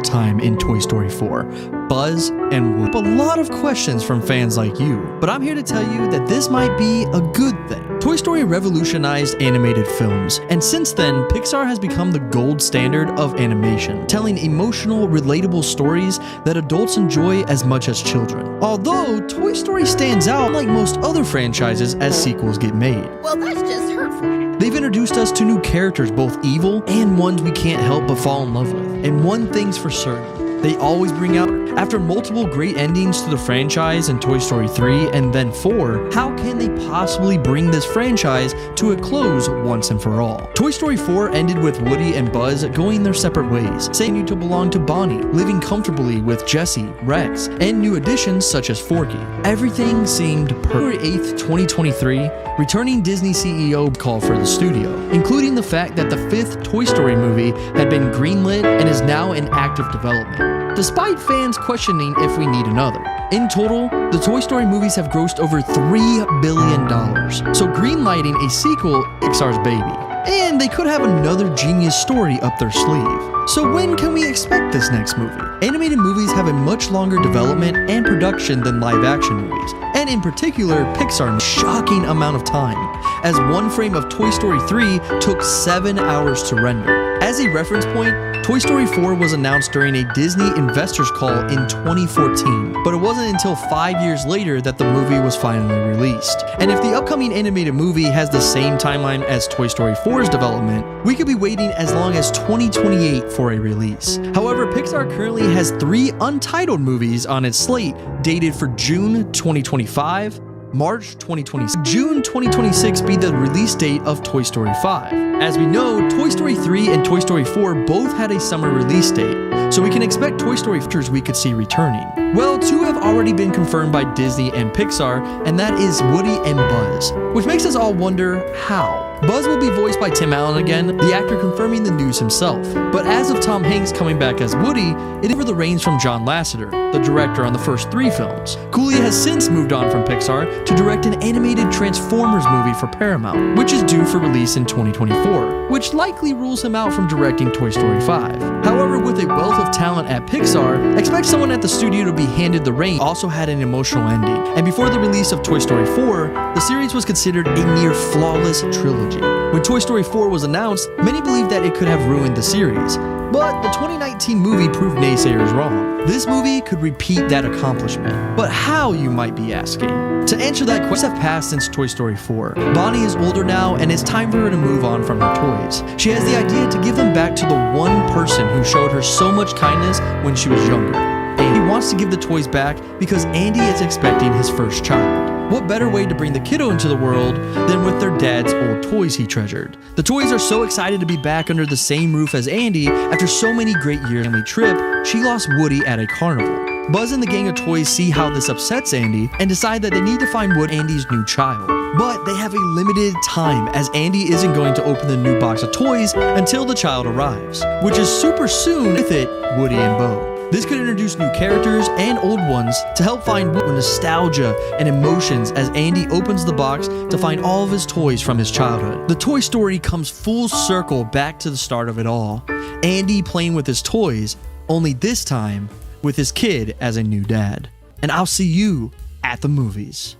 time in Toy Story 4, Buzz and Woody. A lot of questions from fans like you, but I'm here to tell you that this might be a good thing. Toy Story revolutionized animated films, and since then, Pixar has become the gold standard of animation, telling emotional, relatable stories that adults enjoy as much as children. Although, Toy Story stands out like most other franchises as sequels get made. Well, that's just hurtful. They've introduced us to new characters, both evil and ones we can't help but fall in love with. And one thing's for certain, they always bring out. After multiple great endings to the franchise in Toy Story 3 and then 4, how can they possibly bring this franchise to a close once and for all? Toy Story 4 ended with Woody and Buzz going their separate ways, saying to belong to Bonnie, living comfortably with Jessie, Rex, and new additions such as Forky. Everything seemed perfect. February 8th, 2023, returning Disney CEO called for the studio, including the fact that the 5th Toy Story movie had been greenlit and is now in active development, despite fans questioning if we need another. In total, the Toy Story movies have grossed over $3 billion, so greenlighting a sequel, Pixar's baby. And they could have another genius story up their sleeve. So when can we expect this next movie? Animated movies have a much longer development and production than live-action movies, and in particular, Pixar's shocking amount of time, as one frame of Toy Story 3 took 7 hours to render. As a reference point, Toy Story 4 was announced during a Disney investors call in 2014, but it wasn't until 5 years later that the movie was finally released. And if the upcoming animated movie has the same timeline as Toy Story 4's development, we could be waiting as long as 2028 for a release. However, Pixar currently has 3 untitled movies on its slate dated for June 2025, March 2026, June 2026 be the release date of Toy Story 5. As we know, Toy Story 3 and Toy Story 4 both had a summer release date, so we can expect Toy Story features we could see returning. Well, 2 have already been confirmed by Disney and Pixar, and that is Woody and Buzz, which makes us all wonder how. Buzz will be voiced by Tim Allen again, the actor confirming the news himself. But as of Tom Hanks coming back as Woody, it is over the reins from John Lasseter, the director on the first 3 films. Cooley has since moved on from Pixar to direct an animated Transformers movie for Paramount, which is due for release in 2024, which likely rules him out from directing Toy Story 5. However, with a wealth of talent at Pixar, expect someone at the studio to be handed the reins. Also had an emotional ending, and before the release of Toy Story 4, the series was considered a near flawless trilogy. When Toy Story 4 was announced, many believed that it could have ruined the series, but the 2019 movie proved naysayers wrong. This movie could repeat that accomplishment. But how, you might be asking? To answer that question, have passed since Toy Story 4. Bonnie is older now, and it's time for her to move on from her toys. She has the idea to give them back to the one person who showed her so much kindness when she was younger. Andy wants to give the toys back because Andy is expecting his first child. What better way to bring the kiddo into the world than with their dad's old toys he treasured? The toys are so excited to be back under the same roof as Andy after so many great years. Family trip, she lost Woody at a carnival. Buzz and the gang of toys see how this upsets Andy and decide that they need to find Woody, Andy's new child. But they have a limited time, as Andy isn't going to open the new box of toys until the child arrives, which is super soon. With it, Woody and Bo. This could introduce new characters and old ones to help find nostalgia and emotions as Andy opens the box to find all of his toys from his childhood. The Toy Story comes full circle back to the start of it all. Andy playing with his toys, only this time with his kid as a new dad. And I'll see you at the movies.